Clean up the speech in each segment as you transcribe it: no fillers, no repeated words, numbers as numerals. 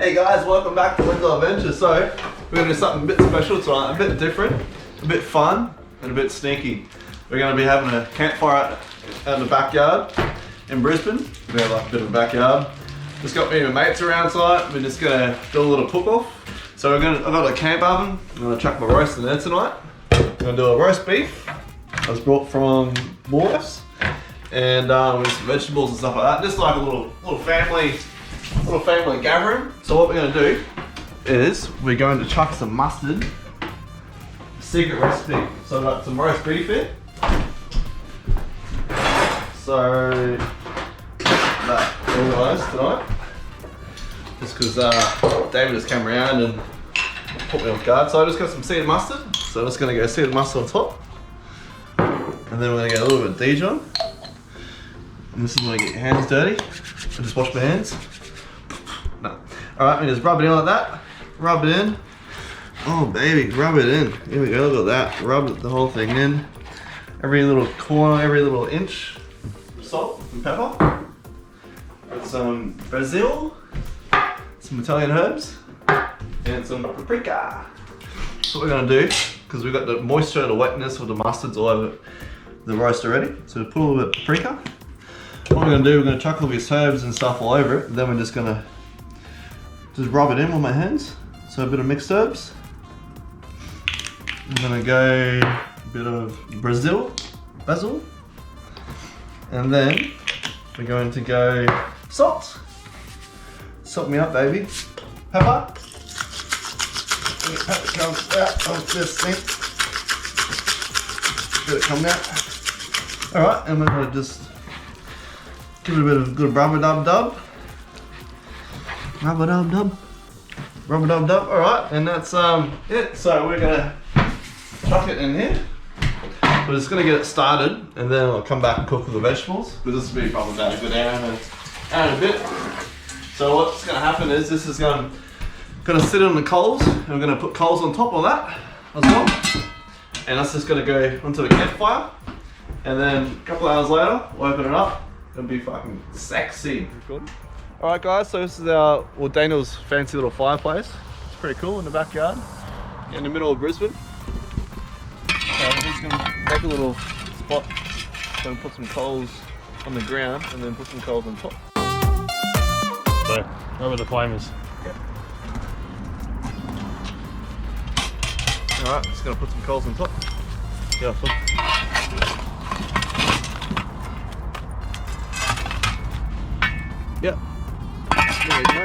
Hey guys, welcome back to Window Adventure. So, we're going to do something a bit special tonight, a bit different, a bit fun, and a bit sneaky. We're going to be having a campfire out in the backyard in Brisbane. We have like a bit of a backyard. Just got me and my mates around tonight. We're just going to do a little cook-off. So I've got a camp oven. I'm going to chuck my roast in there tonight. I'm going to do a roast beef. I was brought from Morris. And with some vegetables and stuff like that. Just like a little family gathering. So what we're going to do is we're going to chuck some mustard. Secret recipe. So I've got some roast beef here. So that organised tonight. Just because David just came around and put me off guard. So I just got some seeded mustard. So I'm just going to go seeded mustard on top. And then we're going to get a little bit of Dijon. And this is when I get your hands dirty. I just wash my hands. No. Alright, we just rub it in like that. Rub it in. Oh baby, rub it in. Here we go, look at that. Rub the whole thing in. Every little corner, every little inch. Salt and pepper. Got some basil. Some Italian herbs. And some paprika. That's what we're going to do, because we've got the moisture, the wetness of the mustards all over the roast already. So put a little bit of paprika. What we're going to do, we're going to chuck all these herbs and stuff all over it, and then we're just going to rub it in with my hands. So a bit of mixed herbs. I'm going to go a bit of basil, and then we're going to go salt. Salt me up, baby. Pepper. Pepper comes out of this thing. Let it come out. Alright, and we're going to just give it a bit of good rub-a-dub-dub. Rub-a-dub-dub. Rub-a-dub-dub. Alright, and that's it. So we're gonna chuck it in here. We're just gonna get it started, and then I'll come back and cook with the vegetables. But this will be probably about a good hour and a bit. So what's gonna happen is this is gonna sit on the coals, and we're gonna put coals on top of that as well. And that's just gonna go onto the campfire. And then a couple hours later, we'll open it up. It'll be fucking sexy. Alright guys, so this is Daniel's fancy little fireplace. It's pretty cool in the backyard, in the middle of Brisbane. So I'm just going to make a little spot, so put some coals on the ground and then put some coals on top. So, wherever the flame is. Yep. Alright, just going to put some coals on top. Yeah, Yep. There we go.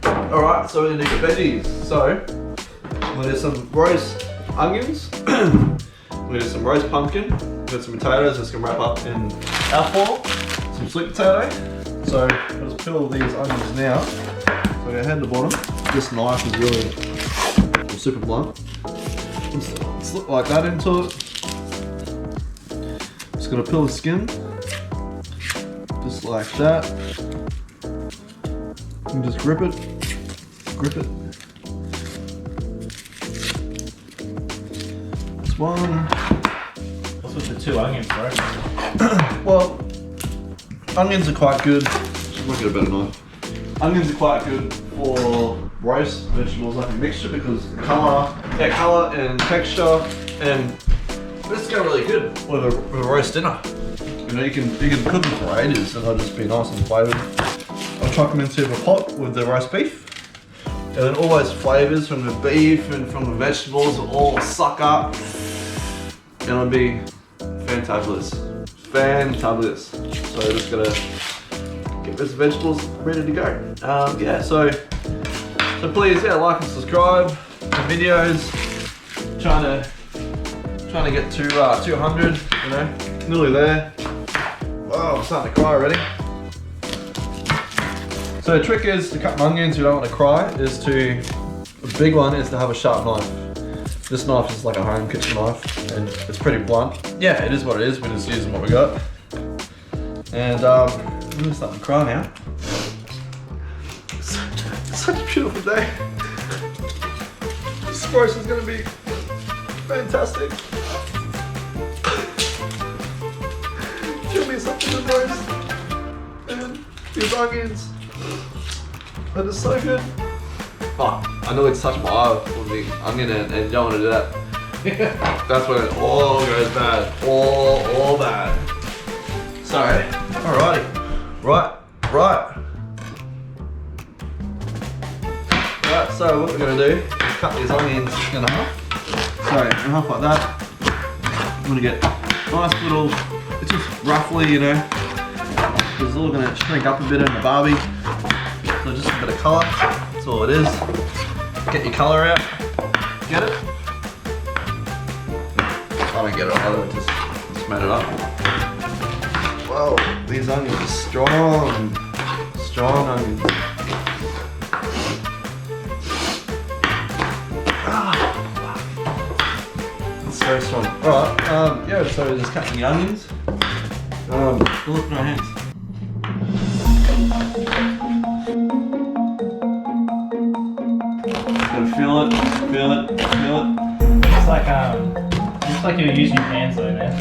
Alright, so we're gonna do the veggies. So, we'll do some roast onions. We'll do some roast pumpkin. We've got some potatoes that's gonna wrap up in alfoil. Some sweet potato. So, I'll just peel these onions now. So, I'm gonna head to the bottom. This knife is really super blunt. Just slip like that into it. Just gonna peel the skin. Just like that. And just grip it. Grip it. This one. What's with the two onions, bro? Well, onions are quite good. Might get a better knife. Onions are quite good for roast vegetables, like a mixture, because colour and texture, and this go really good with a roast dinner. You know, you can cook them for ages and they'll just be nice and flavoured. I'll chuck them into the pot with the roast beef. And then all those flavours from the beef and from the vegetables will all suck up. And it'll be fantabulous. Fantabulous. So just gotta get those vegetables ready to go. Yeah, so please, yeah, like and subscribe the videos. Trying to get to 200, you know, nearly there. Oh, I'm starting to cry already. So the trick is to cut my onions, you don't want to cry, the big one is to have a sharp knife. This knife is like a home kitchen knife and it's pretty blunt. Yeah, it is what it is, we're just using what we got. And I'm really starting to cry now. It's such a beautiful day. This roast is going to be fantastic. Give me something to roast. And these onions. That is so good. Oh, I know it's touched my eye with the onion and you don't want to do that. That's when it all goes bad. All bad. So, alrighty. Right. Right, so what we're going to do is cut these onions in half. So, in half like that. I'm going to get nice little, it's just roughly, you know, it's all going to shrink up a bit in the barbie. So just a bit of colour, that's all it is. Get your colour out. Get it? I don't get it either, just made it up. Whoa, these onions are strong. Strong onions. That's very strong. Alright, yeah, so we're just cutting the onions. Look at our hands. Feel it. It's like looks like you're using your hands though, man.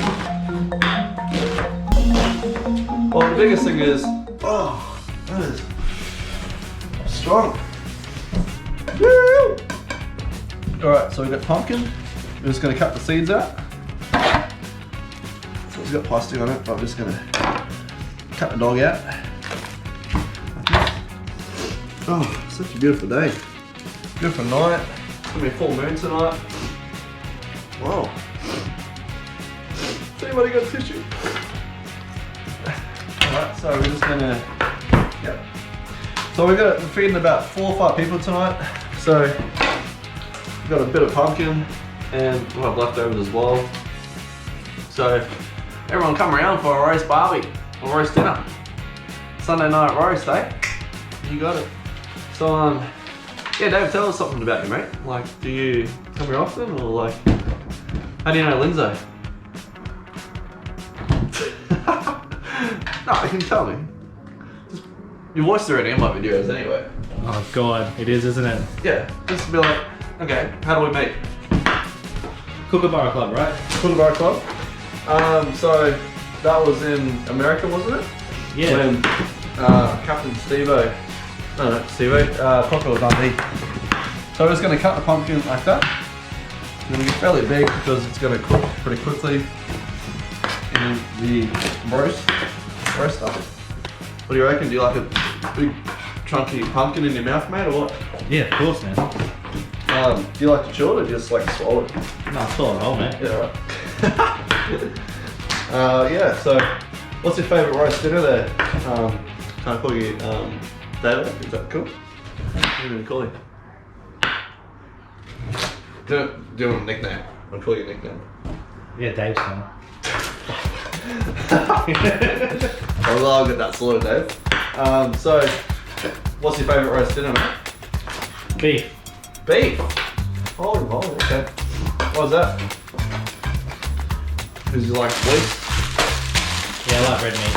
Well, the biggest thing is, oh, that is strong. Woo! Alright, so we've got pumpkin. We're just going to cut the seeds out. So it's got plastic on it, but I'm just going to cut the dog out. Oh, such a beautiful day. Beautiful night. It's going to be a full moon tonight. Wow. Has anybody got tissue? Alright, so we're just gonna, yep. So we're feeding about 4 or 5 people tonight. So we've got a bit of pumpkin and we'll have leftovers as well. So everyone come around for a roast barbie or roast dinner. Sunday night roast, eh? You got it. So yeah, Dave, tell us something about you, mate. Like, do you come here often or like, how do you know Lindsay? No, you can tell me. Just, your voice is already in my videos anyway. Oh god, it is, isn't it? Yeah, just be like, okay, how do we meet? Kookaburra Club, right? Kookaburra Club. So that was in America, wasn't it? Yeah. When Captain Steve-O, Crocodile Dundee. So we're just going to cut the pumpkin like that. It's going to get fairly big because it's going to cook pretty quickly in the roast stuff. What do you reckon? Do you like a big chunky pumpkin in your mouth, mate, or what? Yeah, of course, man. Do you like to chew it or just like swallow it? No, it's all whole, man. Yeah, right. Yeah, so what's your favourite roast dinner there? Can I call you David? Is that cool? What are you going to call you? Do you want a nickname? I'll call you a nickname. Yeah, Dave's fine. I'll get that sorted, Dave. So, what's your favourite roast dinner, mate? Beef. Beef? Holy moly, okay. Why's that? Because you like beef? Yeah, I like red meat.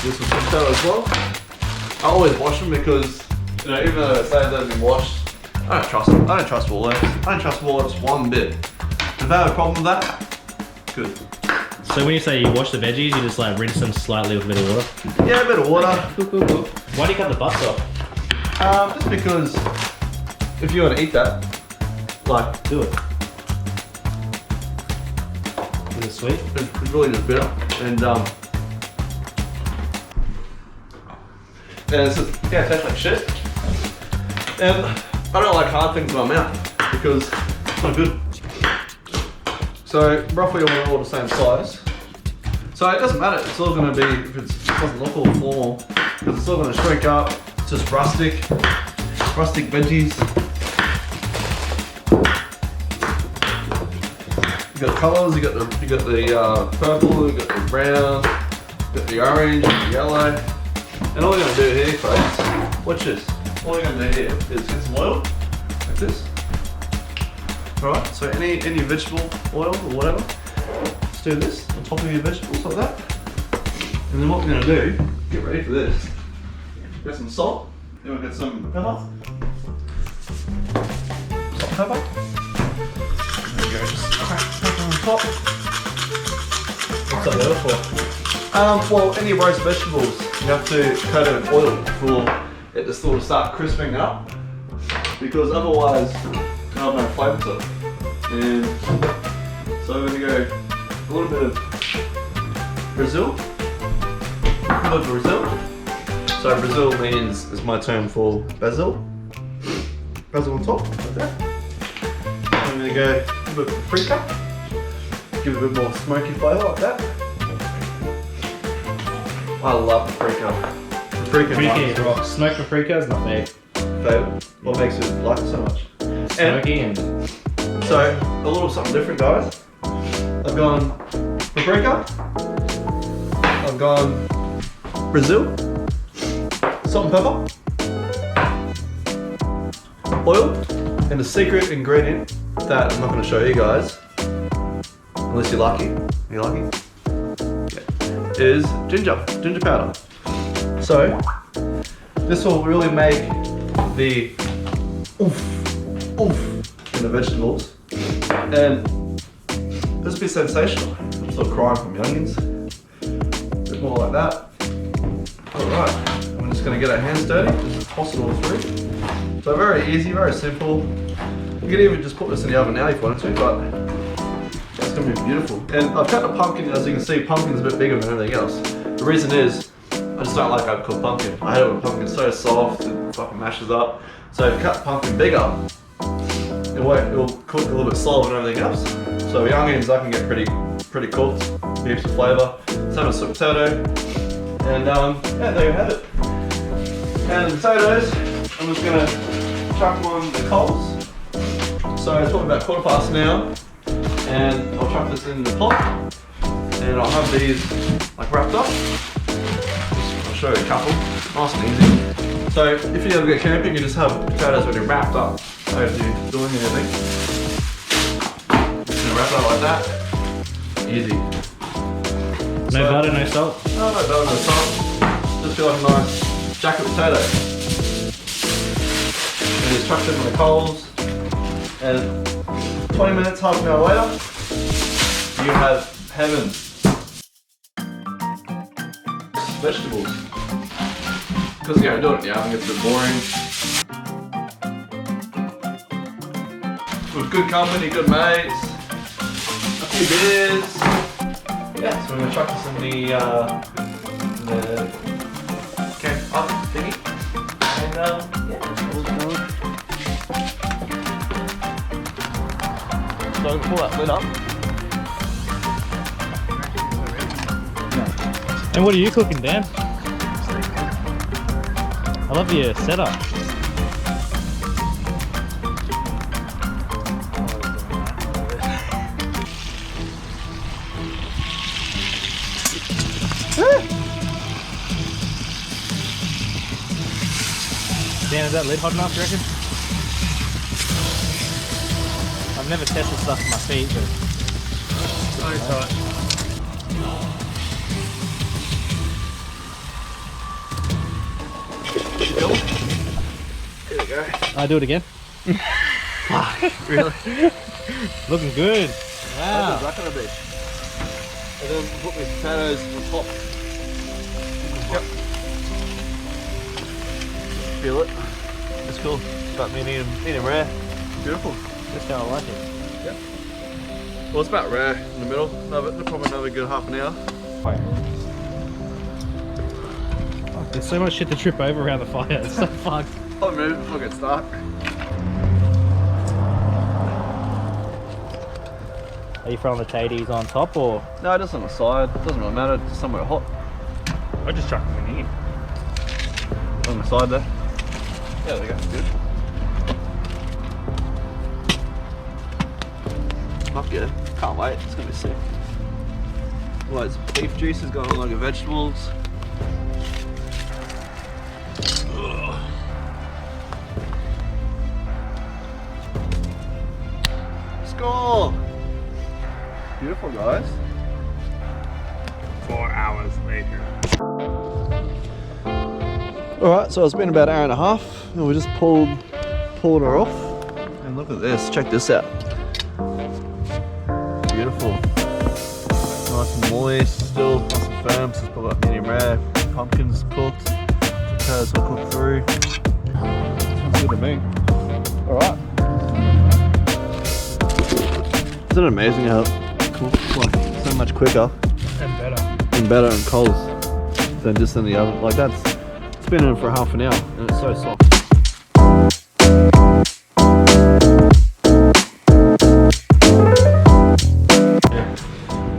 This was potato as well. I always wash them because, you know, even though they say they've been washed, I don't trust them. I don't trust Woolworths. I don't trust Woolworths one bit. If they have a problem with that, good. So when you say you wash the veggies, you just like rinse them slightly with a bit of water? Yeah, a bit of water. Cool. Why do you cut the butts off? Just because if you want to eat that, like, Do it. Is it sweet? it's really just bitter. And it's just, yeah, it tastes like shit. And I don't like hard things in my mouth because it's not good. So roughly all the same size. So it doesn't matter, it's all going to be, if it doesn't look all formal, because it's all going to shrink up. It's just rustic veggies. You got the colours, you got the purple, you got the brown, you got the orange, and the yellow. And all you're going to do here, folks, watch this. All you're going to do here is get some oil, like this. Alright, so any vegetable oil or whatever, just do this on top of your vegetables like that. And then what we're going to do, get ready for this. Get some salt, then we'll get some pepper. Salt and pepper. There we go, just crack pepper on top. What's that there for? Well, any roast vegetables, you have to coat it in oil for it just sort of start crisping up, because otherwise it'll have no flavour to it. And so we're gonna go a little bit of Brazil. So Brazil is my term for basil. Basil on top, like that. I'm gonna go a little bit of paprika. Give it a bit more smoky flavour like that. I love paprika. Paprika rocks. Smoked paprika is not me. Favourite. What makes you like it so much? Smoky and So, a little something different, guys. I've gone paprika. I've gone Brazil. Salt and pepper. Oil. And the secret ingredient that I'm not going to show you guys, unless you're lucky. Are you lucky? Yeah. Is ginger powder. So, this will really make the oomph in the vegetables, and this will be sensational. I'm sort of crying from the onions. A bit more like that. Alright, I'm just going to get our hands dirty, just toss it all through. So very easy, very simple. You could even just put this in the oven now if you wanted to, but it's going to be beautiful. And I've cut the pumpkin, as you can see, pumpkin's a bit bigger than everything else. The reason is, I just don't like overcooked pumpkin. I hate it when pumpkin's so soft and fucking mashes up. So if you cut the pumpkin bigger, it'll cook a little bit slower than everything else. So the onions I can get pretty cooked, heaps of flavour. Same as sweet potato. And yeah, there you have it. And the potatoes, I'm just gonna chuck them on the coals. So it's probably about 15 now, and I'll chuck this in the pot, and I'll have these like wrapped up. I'll show you a couple, nice and easy. So if you ever go camping, you just have potatoes when you're wrapped up. So if you're doing anything, just gonna wrap it up like that. Easy. no butter, no salt. No butter, no salt. Just feel like a nice jacket potato. And just chuck them in the coals. And 20 minutes, half an hour later, you have heaven. Vegetables. Because you know, doing it in the oven gets a bit boring. With good company, good mates, a few beers. Yeah, so we're gonna chuck this in the camp up thingy. And yeah, we'll so pull that lid up. And what are you cooking, Dan? I love your setup. Dan, is that lid hot enough, do you reckon? I've never tested stuff with my feet, but so tight. There we go. I do it again. Fuck, really? Looking good. Wow. Wow. That's gonna be. And then put these potatoes on top. Yep. Feel it. It's cool. But medium rare. Beautiful. That's how I like it. Yep. Well, it's about rare in the middle. Probably another good half an hour. There's so much shit to trip over around the fire. It's so fucked. I'll move it before it gets dark. Are you throwing the taties on top or? No, just on the side. Doesn't really matter. Just somewhere hot. I just chuck them in here. On the side there. Yeah, there you go. Good. Fuck yeah. Can't wait. It's gonna be sick. Loads of beef juices going on like the vegetables. Ugh. Score! Beautiful, guys. 4 hours later. Alright, so it's been about an hour and a half and we just pulled her off. And look at this, check this out. Beautiful. Nice and moist, still nice and firm, so it's probably like medium rare. Pumpkin's cooked, potatoes will cook through. to me. Alright. Isn't it amazing how like so much quicker And better and cold than just in the oven? Like it's been in for half an hour and it's so soft.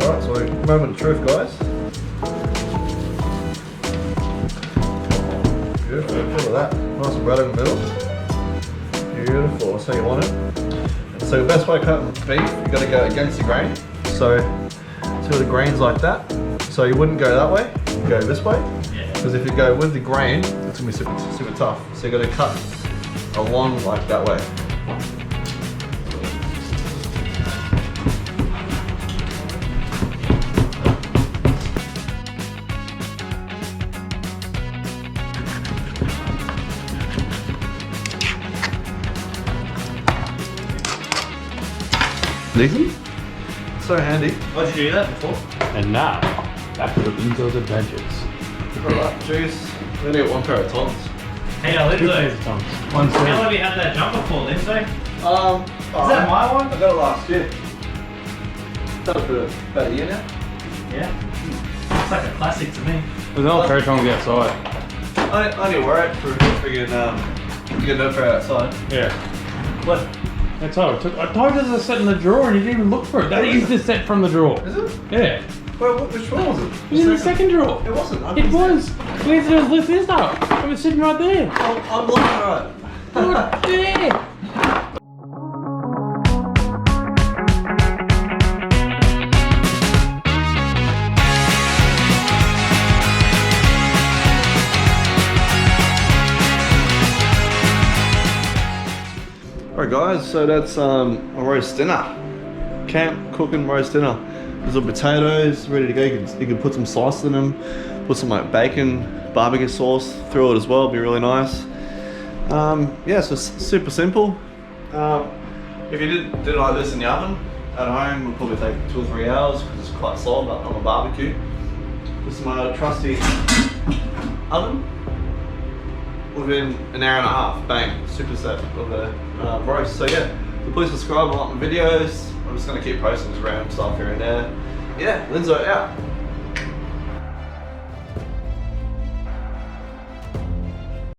Alright, so moment of truth, guys. Beautiful, look at that. Nice and red in the middle. Beautiful, that's how you want it. And so the best way to cut beef, you got to go against the grain. So see the grain's like that. So you wouldn't go that way, you go this way. Because if you go with the grain, it's going to be super tough. So you got to cut along like that way. Easy? So handy. Why did you do that before? And now, back to Lorenzo's adventures. Alright, jeez. We only got one pair of tongs. Hey, Lindsay. How long have you had that jumper for, Lindsay? Is that my one? I got it last year. That was for about a year now. Yeah. It's like a classic to me. There's no pair of tongs outside. I only wear it for friggin' you get no pair outside. Yeah. What? That's all it took. I told you there's a set in the drawer and you didn't even look for it. That is the set from the drawer. Is it? Yeah. Well, which one was it? It was in the second drawer. It wasn't. It was. Where's the lift this up? It was sitting right there. I'm looking right. Oh, there. Alright guys, so that's a roast dinner. Camp cooking roast dinner. There's little potatoes ready to go. You can put some slices in them, put some like bacon, barbecue sauce through it as well, it'd be really nice. Yeah, so super simple. If you did it like this in the oven at home, it would probably take 2 or 3 hours because it's quite solid on a barbecue. This is my trusty oven. Within an hour and a half, bang, super set of the roast. So yeah, so please subscribe and like my videos. I'm just going to keep posting this random stuff here and there. Yeah, Lindsay out.